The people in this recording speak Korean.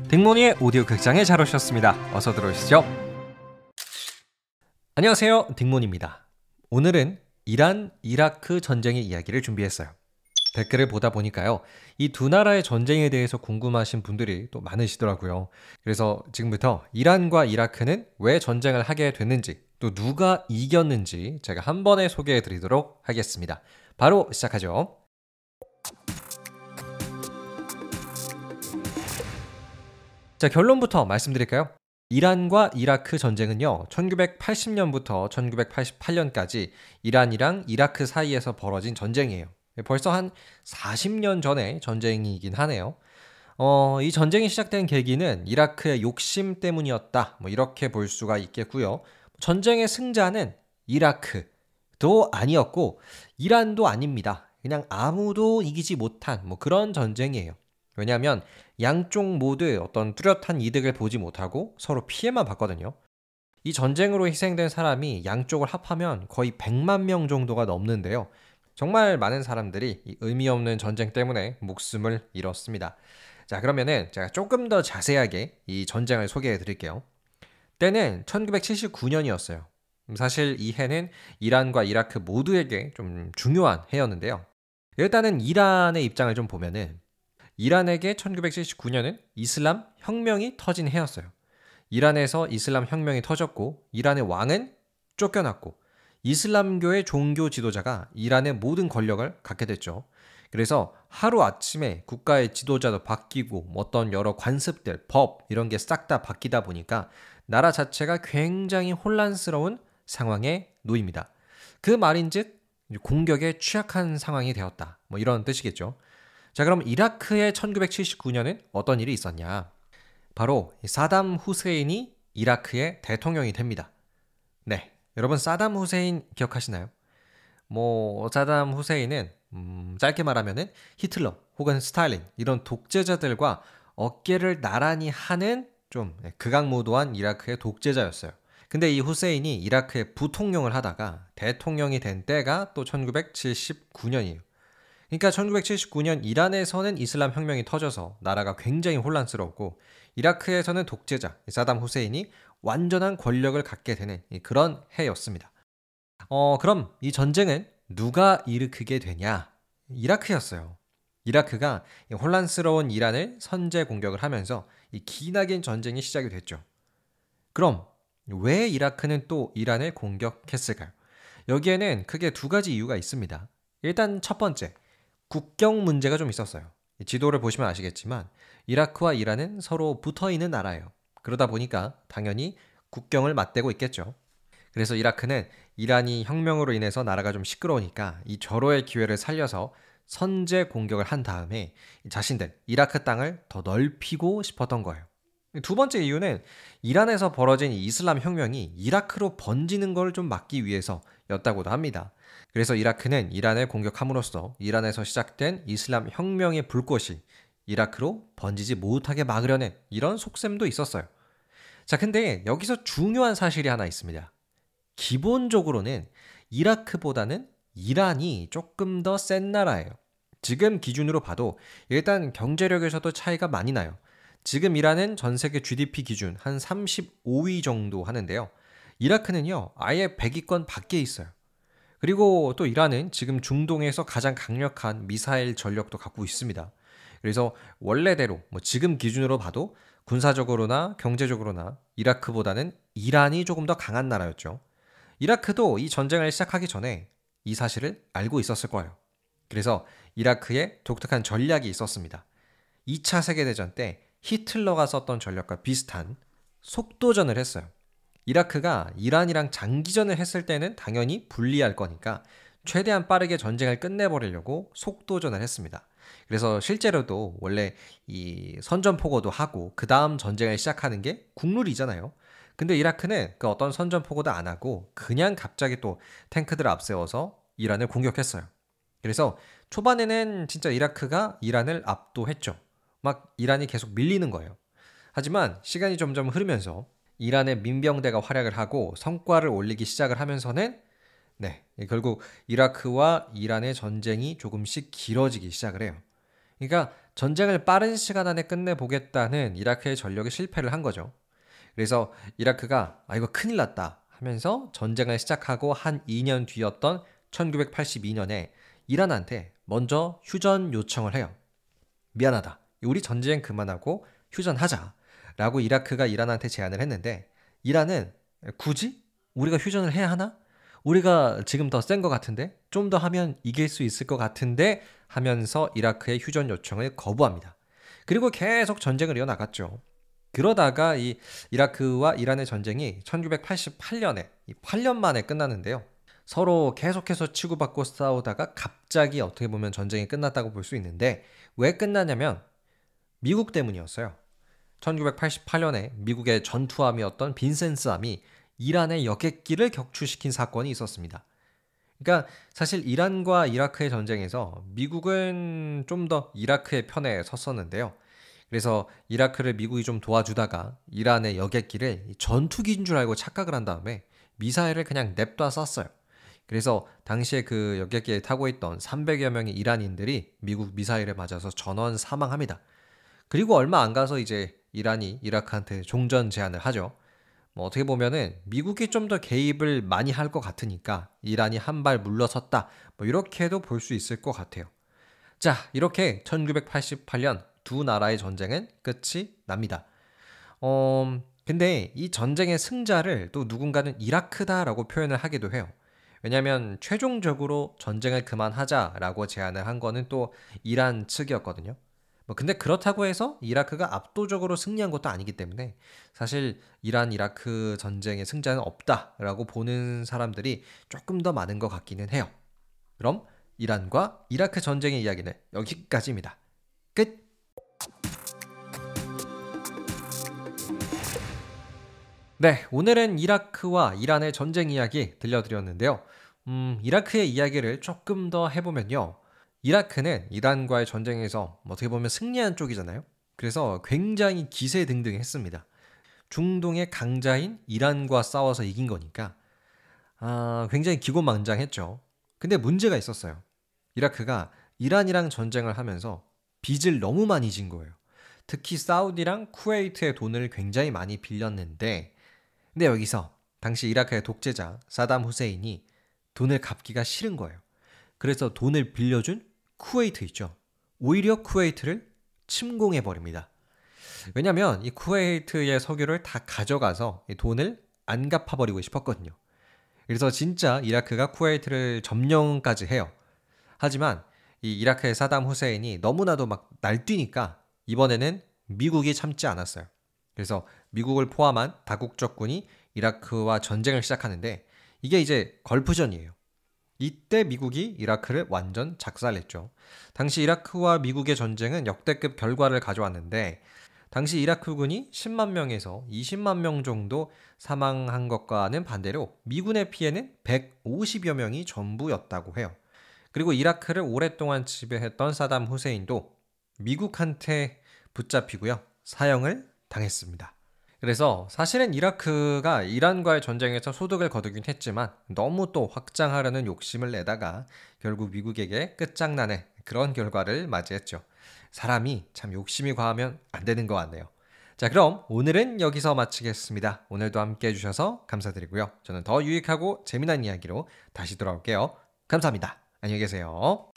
딩모니의 오디오 극장에 잘 오셨습니다. 어서 들어오시죠. 안녕하세요, 딩모니입니다. 오늘은 이란, 이라크 전쟁의 이야기를 준비했어요. 댓글을 보다 보니까요, 이 두 나라의 전쟁에 대해서 궁금하신 분들이 또 많으시더라고요. 그래서 지금부터 이란과 이라크는 왜 전쟁을 하게 됐는지, 또 누가 이겼는지 제가 한 번에 소개해 드리도록 하겠습니다. 바로 시작하죠. 자, 결론부터 말씀드릴까요? 이란과 이라크 전쟁은요, 1980년부터 1988년까지 이란이랑 이라크 사이에서 벌어진 전쟁이에요. 벌써 한 40년 전의 전쟁이긴 하네요. 이 전쟁이 시작된 계기는 이라크의 욕심 때문이었다, 이렇게 볼 수가 있겠고요. 전쟁의 승자는 이라크도 아니었고, 이란도 아닙니다. 그냥 아무도 이기지 못한 그런 전쟁이에요. 왜냐하면 양쪽 모두 어떤 뚜렷한 이득을 보지 못하고 서로 피해만 봤거든요. 이 전쟁으로 희생된 사람이 양쪽을 합하면 거의 100만 명 정도가 넘는데요. 정말 많은 사람들이 이 의미 없는 전쟁 때문에 목숨을 잃었습니다. 자, 그러면은 제가 조금 더 자세하게 이 전쟁을 소개해 드릴게요. 때는 1979년이었어요. 사실 이 해는 이란과 이라크 모두에게 좀 중요한 해였는데요. 일단은 이란의 입장을 좀 보면은 이란에게 1979년은 이슬람 혁명이 터진 해였어요. 이란에서 이슬람 혁명이 터졌고 이란의 왕은 쫓겨났고 이슬람교의 종교 지도자가 이란의 모든 권력을 갖게 됐죠. 그래서 하루아침에 국가의 지도자도 바뀌고 어떤 여러 관습들, 법 이런 게 싹 다 바뀌다 보니까 나라 자체가 굉장히 혼란스러운 상황에 놓입니다. 그 말인즉 공격에 취약한 상황이 되었다. 이런 뜻이겠죠. 자, 그럼 이라크의 1979년은 어떤 일이 있었냐? 바로 사담 후세인이 이라크의 대통령이 됩니다. 네, 여러분 사담 후세인 기억하시나요? 사담 후세인은 짧게 말하면은 히틀러 혹은 스탈린 이런 독재자들과 어깨를 나란히 하는 좀 극악무도한 이라크의 독재자였어요. 근데 이 후세인이 이라크의 부통령을 하다가 대통령이 된 때가 또 1979년이에요. 그러니까 1979년 이란에서는 이슬람 혁명이 터져서 나라가 굉장히 혼란스럽고 이라크에서는 독재자 사담 후세인이 완전한 권력을 갖게 되는 그런 해였습니다. 그럼 이 전쟁은 누가 일으키게 되냐? 이라크였어요. 이라크가 혼란스러운 이란을 선제 공격을 하면서 이 기나긴 전쟁이 시작이 됐죠. 그럼 왜 이라크는 또 이란을 공격했을까요? 여기에는 크게 두 가지 이유가 있습니다. 일단 첫 번째, 국경 문제가 좀 있었어요. 지도를 보시면 아시겠지만 이라크와 이란은 서로 붙어 있는 나라예요. 그러다 보니까 당연히 국경을 맞대고 있겠죠. 그래서 이라크는 이란이 혁명으로 인해서 나라가 좀 시끄러우니까 이 절호의 기회를 살려서 선제 공격을 한 다음에 자신들 이라크 땅을 더 넓히고 싶었던 거예요. 두 번째 이유는 이란에서 벌어진 이슬람 혁명이 이라크로 번지는 걸 좀 막기 위해서였다고도 합니다. 그래서 이라크는 이란을 공격함으로써 이란에서 시작된 이슬람 혁명의 불꽃이 이라크로 번지지 못하게 막으려는 이런 속셈도 있었어요. 자, 근데 여기서 중요한 사실이 하나 있습니다. 기본적으로는 이라크보다는 이란이 조금 더 센 나라예요. 지금 기준으로 봐도 일단 경제력에서도 차이가 많이 나요. 지금 이란은 전 세계 GDP 기준 한 35위 정도 하는데요. 이라크는요, 아예 100위권 밖에 있어요. 그리고 또 이란은 지금 중동에서 가장 강력한 미사일 전력도 갖고 있습니다. 그래서 원래대로 지금 기준으로 봐도 군사적으로나 경제적으로나 이라크보다는 이란이 조금 더 강한 나라였죠. 이라크도 이 전쟁을 시작하기 전에 이 사실을 알고 있었을 거예요. 그래서 이라크에 독특한 전략이 있었습니다. 2차 세계대전 때 히틀러가 썼던 전략과 비슷한 속도전을 했어요. 이라크가 이란이랑 장기전을 했을 때는 당연히 불리할 거니까 최대한 빠르게 전쟁을 끝내버리려고 속도전을 했습니다. 그래서 실제로도 원래 이 선전포고도 하고 그 다음 전쟁을 시작하는 게 국룰이잖아요. 근데 이라크는 그 어떤 선전포고도 안 하고 그냥 갑자기 또 탱크들을 앞세워서 이란을 공격했어요. 그래서 초반에는 진짜 이라크가 이란을 압도했죠. 막 이란이 계속 밀리는 거예요. 하지만 시간이 점점 흐르면서 이란의 민병대가 활약을 하고 성과를 올리기 시작을 하면서는 결국 이라크와 이란의 전쟁이 조금씩 길어지기 시작을 해요. 그러니까 전쟁을 빠른 시간 안에 끝내보겠다는 이라크의 전력이 실패를 한 거죠. 그래서 이라크가 이거 큰일 났다 하면서 전쟁을 시작하고 한 2년 뒤였던 1982년에 이란한테 먼저 휴전 요청을 해요. 미안하다. 우리 전쟁 그만하고 휴전하자. 라고 이라크가 이란한테 제안을 했는데 이란은 굳이? 우리가 휴전을 해야 하나? 우리가 지금 더 센 것 같은데? 좀 더 하면 이길 수 있을 것 같은데? 하면서 이라크의 휴전 요청을 거부합니다. 그리고 계속 전쟁을 이어나갔죠. 그러다가 이 이라크와 이란의 전쟁이 1988년에 8년 만에 끝나는데요. 서로 계속해서 치고받고 싸우다가 갑자기 어떻게 보면 전쟁이 끝났다고 볼 수 있는데 왜 끝나냐면 미국 때문이었어요. 1988년에 미국의 전투함이었던 빈센스함이 이란의 여객기를 격추시킨 사건이 있었습니다. 그러니까 사실 이란과 이라크의 전쟁에서 미국은 좀 더 이라크의 편에 섰었는데요. 그래서 이라크를 미국이 좀 도와주다가 이란의 여객기를 전투기인 줄 알고 착각을 한 다음에 미사일을 그냥 냅다 쐈어요. 그래서 당시에 그 여객기에 타고 있던 300여 명의 이란인들이 미국 미사일에 맞아서 전원 사망합니다. 그리고 얼마 안 가서 이제 이란이 이라크한테 종전 제안을 하죠. 뭐 어떻게 보면은 미국이 좀 더 개입을 많이 할 것 같으니까 이란이 한 발 물러섰다. 뭐 이렇게도 볼 수 있을 것 같아요. 자, 이렇게 1988년 두 나라의 전쟁은 끝이 납니다. 근데 이 전쟁의 승자를 또 누군가는 이라크다라고 표현을 하기도 해요. 왜냐하면 최종적으로 전쟁을 그만하자라고 제안을 한 거는 또 이란 측이었거든요. 뭐 근데 그렇다고 해서 이라크가 압도적으로 승리한 것도 아니기 때문에 사실 이란 이라크 전쟁의 승자는 없다라고 보는 사람들이 조금 더 많은 것 같기는 해요. 그럼 이란과 이라크 전쟁의 이야기는 여기까지입니다. 끝! 네, 오늘은 이라크와 이란의 전쟁 이야기 들려드렸는데요. 이라크의 이야기를 조금 더 해보면요. 이라크는 이란과의 전쟁에서 어떻게 보면 승리한 쪽이잖아요. 그래서 굉장히 기세등등했습니다. 중동의 강자인 이란과 싸워서 이긴 거니까 굉장히 기고만장했죠. 근데 문제가 있었어요. 이라크가 이란이랑 전쟁을 하면서 빚을 너무 많이 진 거예요. 특히 사우디랑 쿠웨이트의 돈을 굉장히 많이 빌렸는데 근데 여기서 당시 이라크의 독재자 사담 후세인이 돈을 갚기가 싫은 거예요. 그래서 돈을 빌려준 쿠웨이트 있죠. 오히려 쿠웨이트를 침공해 버립니다. 왜냐면 이 쿠웨이트의 석유를 다 가져가서 이 돈을 안 갚아버리고 싶었거든요. 그래서 진짜 이라크가 쿠웨이트를 점령까지 해요. 하지만 이 이라크의 사담 후세인이 너무나도 막 날뛰니까 이번에는 미국이 참지 않았어요. 그래서 미국을 포함한 다국적군이 이라크와 전쟁을 시작하는데 이게 이제 걸프전이에요. 이때 미국이 이라크를 완전 작살냈죠. 당시 이라크와 미국의 전쟁은 역대급 결과를 가져왔는데 당시 이라크군이 10만 명에서 20만 명 정도 사망한 것과는 반대로 미군의 피해는 150여 명이 전부였다고 해요. 그리고 이라크를 오랫동안 지배했던 사담 후세인도 미국한테 붙잡히고요. 사형을 당했습니다. 그래서 사실은 이라크가 이란과의 전쟁에서 소득을 거두긴 했지만 너무 또 확장하려는 욕심을 내다가 결국 미국에게 끝장나는 그런 결과를 맞이했죠. 사람이 참 욕심이 과하면 안 되는 것 같네요. 자, 그럼 오늘은 여기서 마치겠습니다. 오늘도 함께 해주셔서 감사드리고요. 저는 더 유익하고 재미난 이야기로 다시 돌아올게요. 감사합니다. 안녕히 계세요.